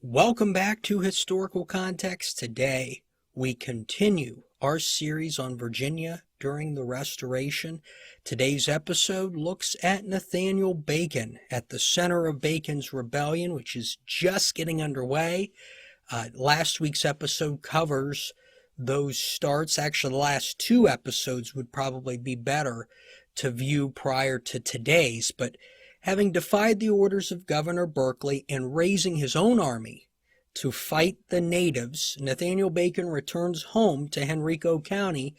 Welcome back to Historical Context. Today, we continue our series on Virginia during the Restoration. Today's episode looks at Nathaniel Bacon at the center of Bacon's rebellion, which is just getting underway. Last week's episode covers those starts. Actually, the last two episodes would probably be better to view prior to today's, but having defied the orders of Governor Berkeley and raising his own army to fight the natives, Nathaniel Bacon returns home to Henrico County,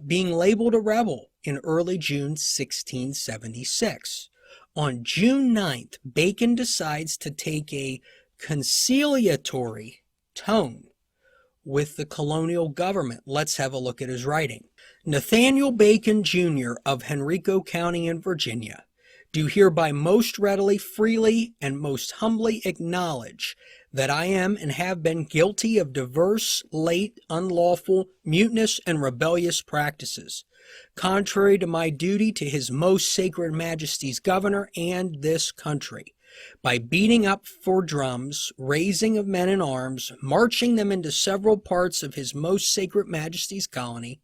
being labeled a rebel in early June 1676. On June 9th, Bacon decides to take a conciliatory tone with the colonial government. Let's have a look at his writing. Nathaniel Bacon, Jr. of Henrico County in Virginia, do hereby most readily, freely, and most humbly acknowledge that I am and have been guilty of diverse, late, unlawful, mutinous, and rebellious practices, contrary to my duty to His Most Sacred Majesty's Governor and this country, by beating up for drums, raising of men in arms, marching them into several parts of His Most Sacred Majesty's colony,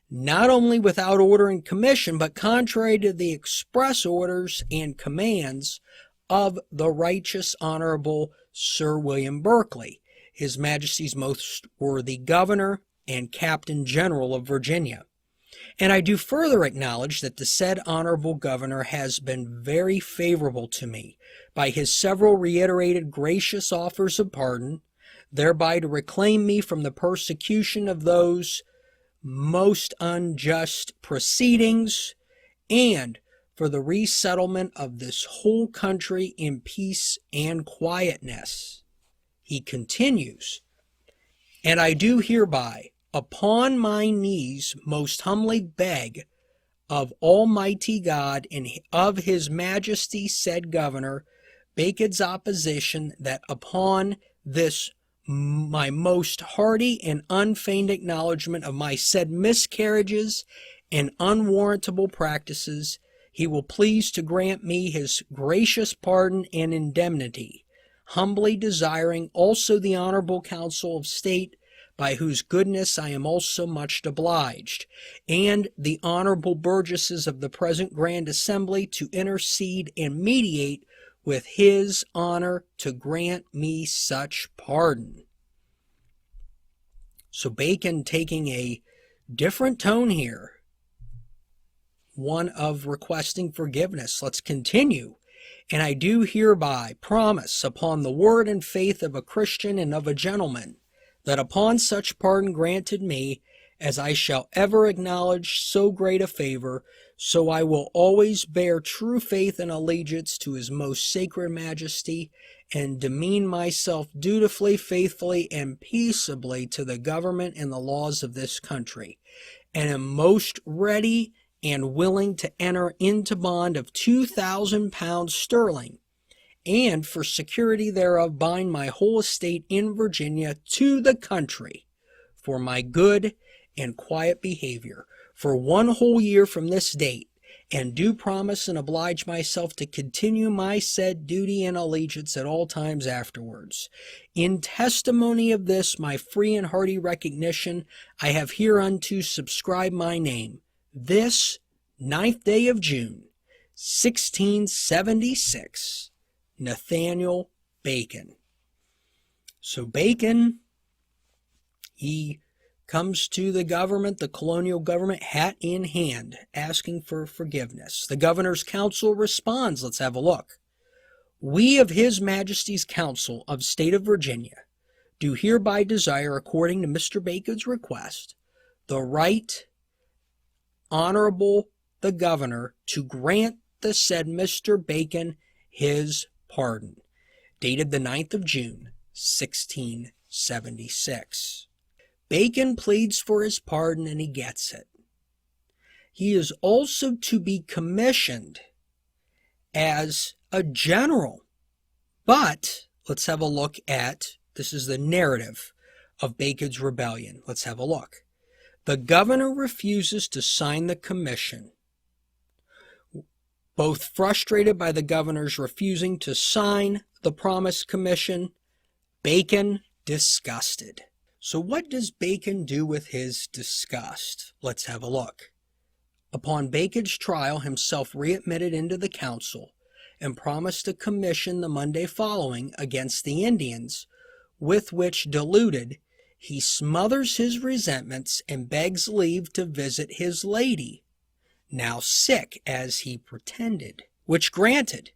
not only without order and commission, but contrary to the express orders and commands of the righteous Honorable Sir William Berkeley, His Majesty's most worthy Governor and Captain General of Virginia. And I do further acknowledge that the said Honorable Governor has been very favorable to me by his several reiterated gracious offers of pardon, thereby to reclaim me from the persecution of those most unjust proceedings, and for the resettlement of this whole country in peace and quietness. He continues, and I do hereby, upon my knees, most humbly beg of Almighty God and of His Majesty said Governor, Bacon's opposition, that upon this my most hearty and unfeigned acknowledgement of my said miscarriages and unwarrantable practices, He will please to grant me His gracious pardon and indemnity, humbly desiring also the Honorable Council of State, by whose goodness I am also much obliged, and the honorable burgesses of the present Grand Assembly to intercede and mediate with His honor to grant me such pardon. So Bacon taking a different tone here, one of requesting forgiveness. Let's continue. And I do hereby promise upon the word and faith of a Christian and of a gentleman, that upon such pardon granted me, as I shall ever acknowledge so great a favor, so I will always bear true faith and allegiance to His Most Sacred Majesty, and demean myself dutifully, faithfully, and peaceably to the government and the laws of this country, and am most ready and willing to enter into bond of 2,000 pounds sterling, and for security thereof bind my whole estate in Virginia to the country, for my good and quiet behavior, for 1 whole year from this date, and do promise and oblige myself to continue my said duty and allegiance at all times afterwards. In testimony of this, my free and hearty recognition, I have hereunto subscribed my name, this 9th day of June, 1676, Nathaniel Bacon. So Bacon, he comes to the government, the colonial government, hat in hand, asking for forgiveness. The governor's council responds. Let's have a look. We of His Majesty's Council of State of Virginia do hereby desire, according to Mr. Bacon's request, the right honorable the governor to grant the said Mr. Bacon his pardon, dated the 9th of June, 1676. Bacon pleads for his pardon, and he gets it. He is also to be commissioned as a general. But let's have a look at, this is the narrative of Bacon's rebellion. Let's have a look. The governor refuses to sign the commission. Both frustrated by the governor's refusing to sign the promised commission, Bacon disgusted. So what does Bacon do with his disgust? Let's have a look. Upon Bacon's trial, himself readmitted into the council and promised a commission the Monday following against the Indians, with which deluded, he smothers his resentments and begs leave to visit his lady, now sick as he pretended, which granted.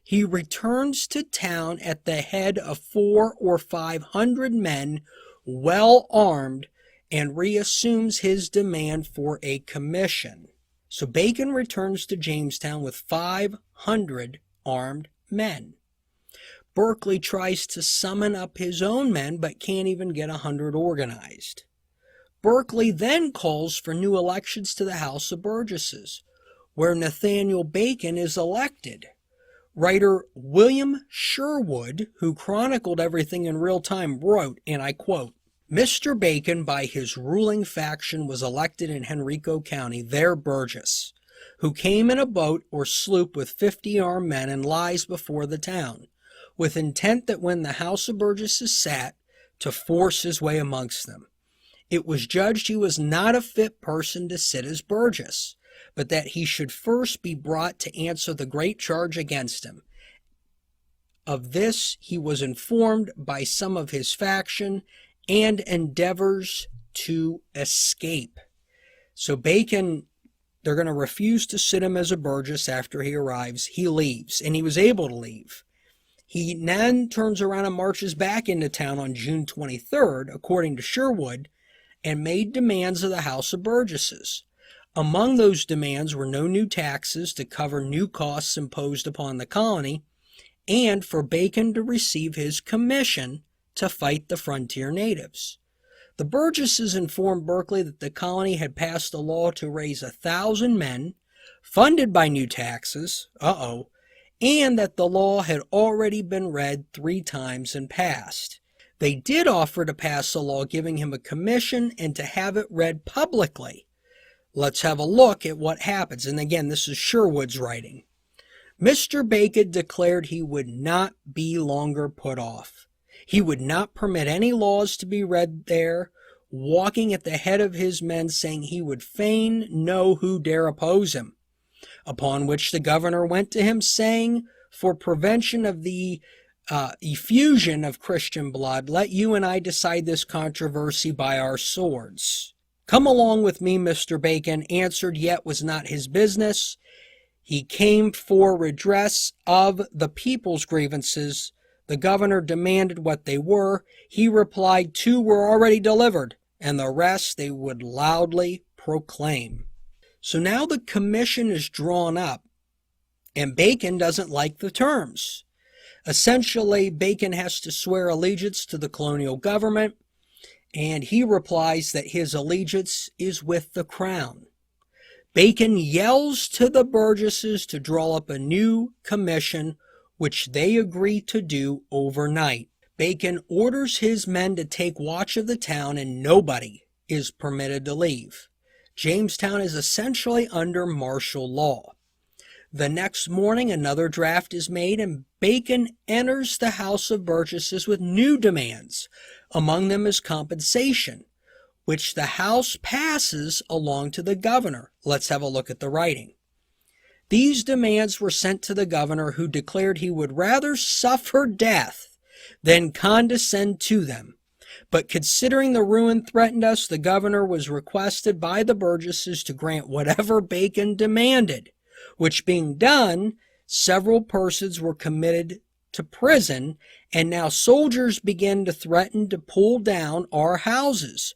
He returns to town at the head of 400 or 500 men, well armed, and reassumes his demand for a commission. So Bacon returns to Jamestown with 500 armed men. Berkeley tries to summon up his own men, but can't even get 100 organized. Berkeley then calls for new elections to the House of Burgesses, where Nathaniel Bacon is elected. Writer William Sherwood, who chronicled everything in real time, wrote, and I quote, "Mr. Bacon by his ruling faction was elected in Henrico County, their Burgess, who came in a boat or sloop with 50 armed men and lies before the town, with intent that when the House of Burgesses sat, to force his way amongst them. It was judged he was not a fit person to sit as Burgess, but that he should first be brought to answer the great charge against him. Of this he was informed by some of his faction, and endeavors to escape." So Bacon, they're going to refuse to sit him as a Burgess after he arrives. He leaves, and he was able to leave. He then turns around and marches back into town on June 23rd, according to Sherwood, and made demands of the House of Burgesses. Among those demands were no new taxes to cover new costs imposed upon the colony, and for Bacon to receive his commission to fight the frontier natives. The Burgesses informed Berkeley that the colony had passed a law to raise 1,000 men, funded by new taxes, and that the law had already been read 3 times and passed. They did offer to pass a law giving him a commission and to have it read publicly. Let's have a look at what happens. And again, this is Sherwood's writing. Mr. Bacon declared he would not be longer put off. He would not permit any laws to be read there, walking at the head of his men, saying he would fain know who dare oppose him. Upon which the governor went to him, saying, for prevention of the effusion of Christian blood, let you and I decide this controversy by our swords. Come along with me, Mr. Bacon answered, yet was not his business. He came for redress of the people's grievances. The governor demanded what they were. He replied, 2 were already delivered, and the rest they would loudly proclaim. So now the commission is drawn up, and Bacon doesn't like the terms. Essentially, Bacon has to swear allegiance to the colonial government, and he replies that his allegiance is with the crown. Bacon yells to the Burgesses to draw up a new commission, which they agree to do overnight. Bacon orders his men to take watch of the town, and nobody is permitted to leave. Jamestown is essentially under martial law. The next morning, another draft is made, and Bacon enters the House of Burgesses with new demands. Among them is compensation, which the House passes along to the governor. Let's have a look at the writing. These demands were sent to the governor, who declared he would rather suffer death than condescend to them. But considering the ruin threatened us, the governor was requested by the Burgesses to grant whatever Bacon demanded, which being done, several persons were committed to prison, and now soldiers began to threaten to pull down our houses.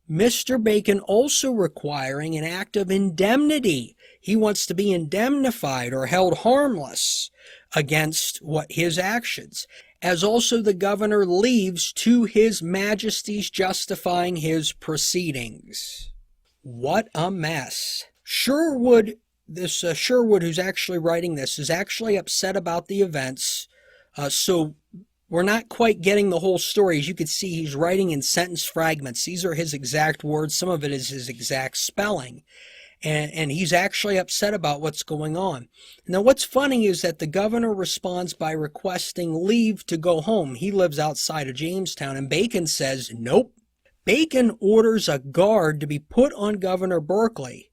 Mr. Bacon also requiring an act of indemnity. He wants to be indemnified or held harmless against his actions, as also the governor leaves to his majesty's justifying his proceedings. What a mess. Sherwood, Sherwood who's actually writing this, is actually upset about the events, so we're not quite getting the whole story. As you can see, he's writing in sentence fragments. These are his exact words. Some of it is his exact spelling. and he's actually upset about what's going on. Now, what's funny is that the governor responds by requesting leave to go home. He lives outside of Jamestown, and Bacon says, nope. Bacon orders a guard to be put on Governor Berkeley,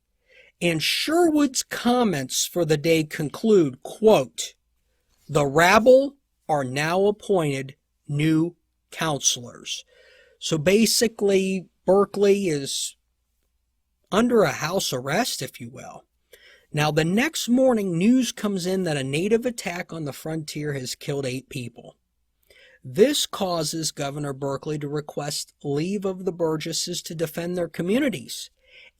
and Sherwood's comments for the day conclude, quote, "The rabble are now appointed new counselors." So basically, Berkeley is under a house arrest, if you will. Now, the next morning, news comes in that a native attack on the frontier has killed 8 people. This causes Governor Berkeley to request leave of the Burgesses to defend their communities,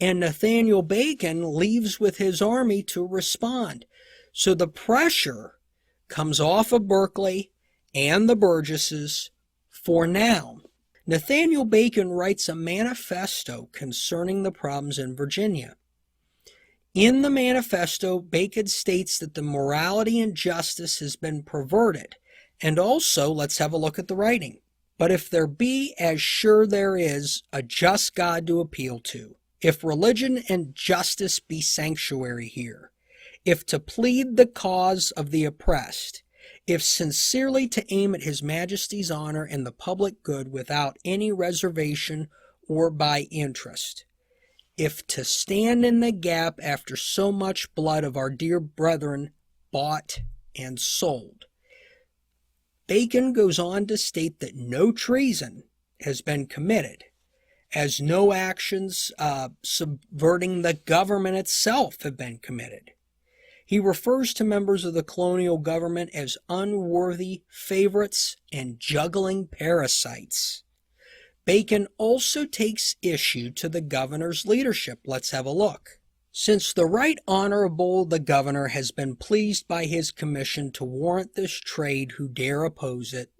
and Nathaniel Bacon leaves with his army to respond. So the pressure comes off of Berkeley and the Burgesses for now. Nathaniel Bacon writes a manifesto concerning the problems in Virginia. In the manifesto, Bacon states that the morality and justice has been perverted. And also, let's have a look at the writing. But if there be, as sure there is, a just God to appeal to, if religion and justice be sanctuary here, if to plead the cause of the oppressed, if sincerely to aim at His Majesty's honor and the public good without any reservation or by interest, if to stand in the gap after so much blood of our dear brethren bought and sold. Bacon goes on to state that no treason has been committed, as no actions subverting the government itself have been committed. He refers to members of the colonial government as unworthy favorites and juggling parasites. Bacon also takes issue to the governor's leadership. Let's have a look. Since the Right Honorable the Governor has been pleased by his commission to warrant this trade who dare oppose it,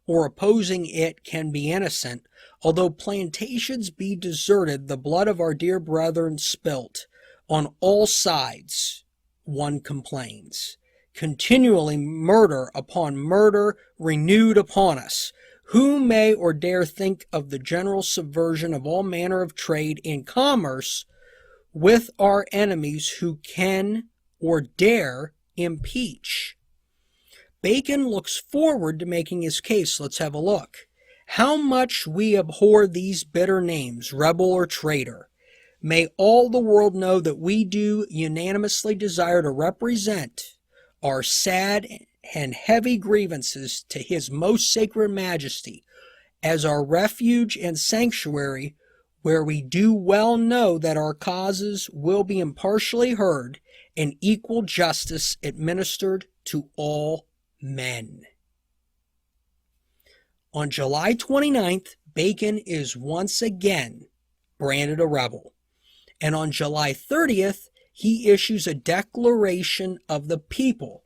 or opposing it can be innocent, although plantations be deserted, the blood of our dear brethren spilt, on all sides, one complains. Continually murder upon murder renewed upon us. Who may or dare think of the general subversion of all manner of trade and commerce with our enemies who can or dare impeach? Bacon looks forward to making his case. Let's have a look. How much we abhor these bitter names, rebel or traitor. May all the world know that we do unanimously desire to represent our sad and heavy grievances to His most sacred Majesty as our refuge and sanctuary, where we do well know that our causes will be impartially heard and equal justice administered to all men. On July 29th, Bacon is once again branded a rebel. And on July 30th, he issues a declaration of the people.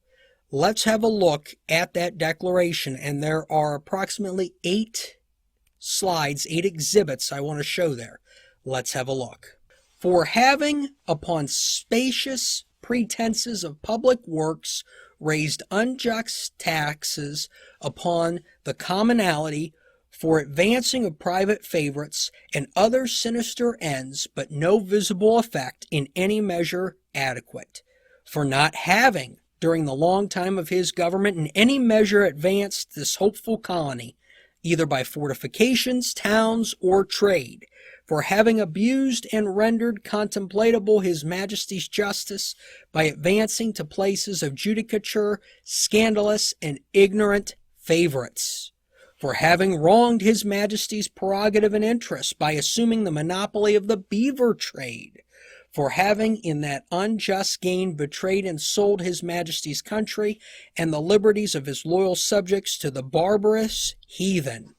Let's have a look at that declaration, and there are approximately 8 slides, 8 exhibits I want to show there. Let's have a look. For having, upon spacious pretenses of public works, raised unjust taxes upon the commonalty, for advancing of private favorites and other sinister ends, but no visible effect in any measure adequate, for not having, during the long time of his government, in any measure advanced this hopeful colony, either by fortifications, towns, or trade, for having abused and rendered contemptible His Majesty's justice by advancing to places of judicature scandalous and ignorant favorites, for having wronged His Majesty's prerogative and interest by assuming the monopoly of the beaver trade, for having in that unjust gain betrayed and sold His Majesty's country and the liberties of his loyal subjects to the barbarous heathen,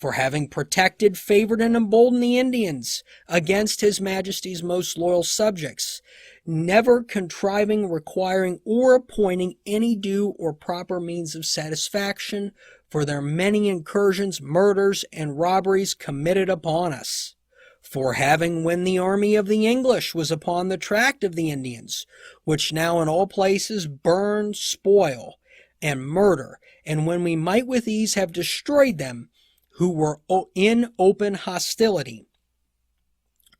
for having protected, favored, and emboldened the Indians against His Majesty's most loyal subjects, never contriving, requiring, or appointing any due or proper means of satisfaction for their many incursions, murders, and robberies committed upon us, for having, when the army of the English was upon the tract of the Indians, which now in all places burn, spoil, and murder, and when we might with ease have destroyed them who were in open hostility,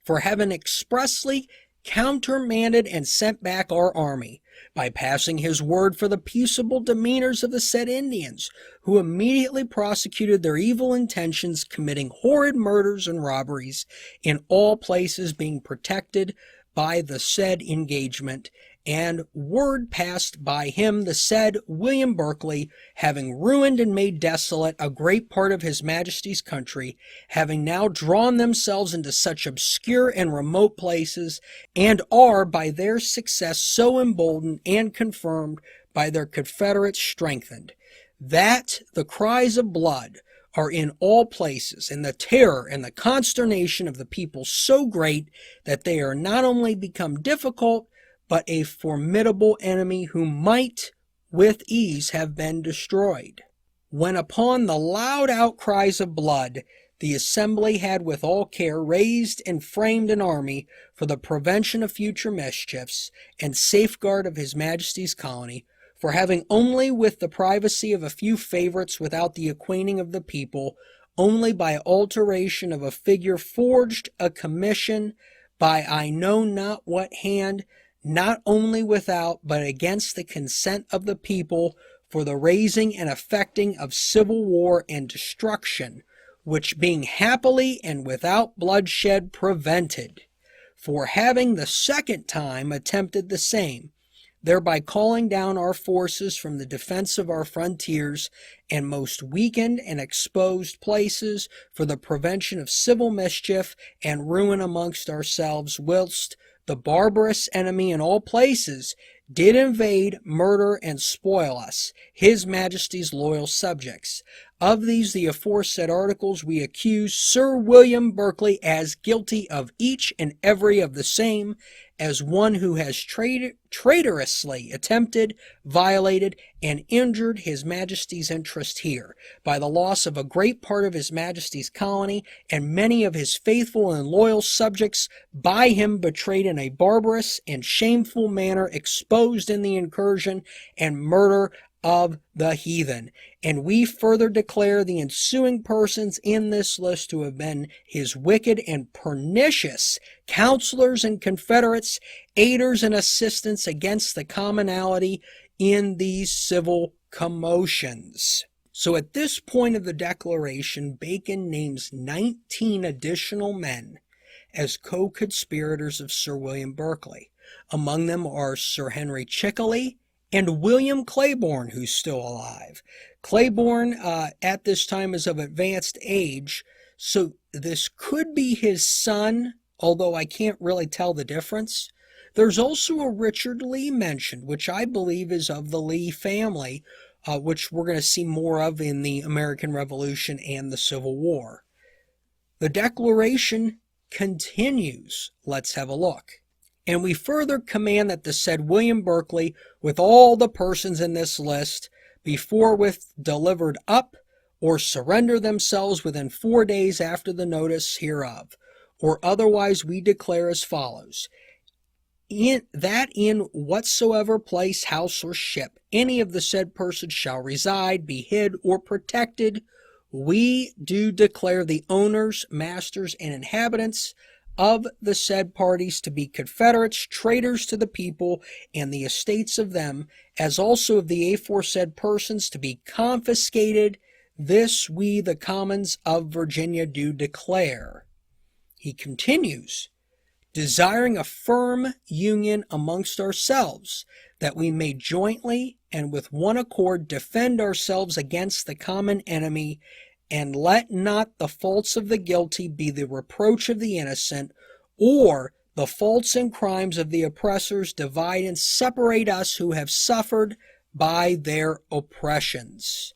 for having expressly countermanded and sent back our army, by passing his word for the peaceable demeanors of the said Indians, who immediately prosecuted their evil intentions, committing horrid murders and robberies in all places, being protected by the said engagement, and word passed by him the said William Berkeley, having ruined and made desolate a great part of his Majesty's country, having now drawn themselves into such obscure and remote places, and are by their success so emboldened and confirmed by their confederates strengthened, that the cries of blood are in all places, and the terror and the consternation of the people so great that they are not only become difficult, but a formidable enemy who might with ease have been destroyed. When upon the loud outcries of blood, the assembly had with all care raised and framed an army for the prevention of future mischiefs and safeguard of his Majesty's colony, for having only with the privacy of a few favorites without the acquainting of the people, only by alteration of a figure forged a commission by I know not what hand, not only without, but against the consent of the people, for the raising and effecting of civil war and destruction, which being happily and without bloodshed prevented, for having the second time attempted the same, thereby calling down our forces from the defense of our frontiers and most weakened and exposed places for the prevention of civil mischief and ruin amongst ourselves, whilst the barbarous enemy in all places did invade, murder, and spoil us, his Majesty's loyal subjects. Of these the aforesaid articles we accuse Sir William Berkeley as guilty of each and every of the same, as one who has traitorously attempted, violated, and injured his Majesty's interest here, by the loss of a great part of his Majesty's colony, and many of his faithful and loyal subjects by him betrayed in a barbarous and shameful manner, exposed in the incursion and murder of the heathen. And we further declare the ensuing persons in this list to have been his wicked and pernicious counselors and confederates, aiders and assistants against the commonalty in these civil commotions. So at this point of the declaration, Bacon names 19 additional men as co-conspirators of Sir William Berkeley. Among them are Sir Henry Chicheley and William Claiborne, who's still alive. Claiborne at this time is of advanced age, so this could be his son, although I can't really tell the difference. There's also a Richard Lee mentioned, which I believe is of the Lee family, which we're going to see more of in the American Revolution and the Civil War. The declaration continues. Let's have a look. And we further command that the said William Berkeley, with all the persons in this list, be forthwith delivered up, or surrender themselves within 4 days after the notice hereof, or otherwise we declare as follows: that in whatsoever place, house, or ship any of the said persons shall reside, be hid, or protected, we do declare the owners, masters, and inhabitants of the said parties to be confederates, traitors to the people and the estates of them, as also of the aforesaid persons to be confiscated. This we, the commons of Virginia, do declare. He continues, desiring a firm union amongst ourselves, that we may jointly and with one accord defend ourselves against the common enemy, and let not the faults of the guilty be the reproach of the innocent, or the faults and crimes of the oppressors divide and separate us who have suffered by their oppressions.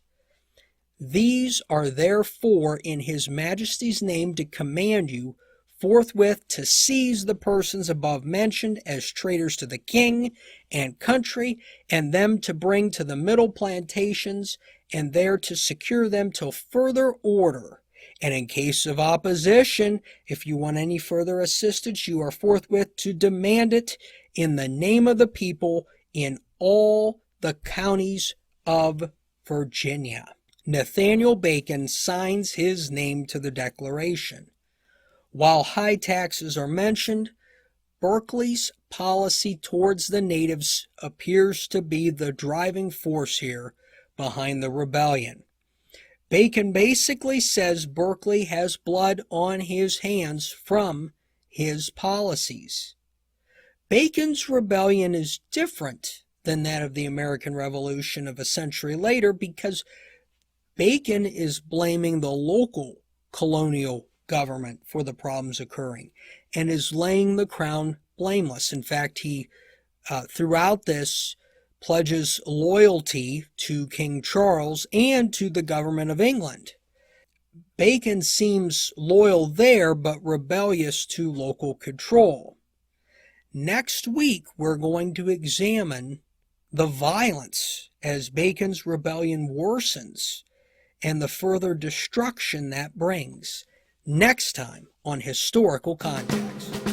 These are therefore in his Majesty's name to command you forthwith to seize the persons above mentioned as traitors to the king and country, and them to bring to the middle plantations, and there to secure them till further order. And in case of opposition, if you want any further assistance, you are forthwith to demand it in the name of the people in all the counties of Virginia. Nathaniel Bacon signs his name to the declaration. While high taxes are mentioned, Berkeley's policy towards the natives appears to be the driving force here behind the rebellion. Bacon basically says Berkeley has blood on his hands from his policies. Bacon's rebellion is different than that of the American Revolution of a century later because Bacon is blaming the local colonial government for the problems occurring and is laying the crown blameless. In fact, he, throughout this, pledges loyalty to King Charles and to the government of England. Bacon seems loyal there, but rebellious to local control. Next week, we're going to examine the violence as Bacon's rebellion worsens and the further destruction that brings next time on Historical Context.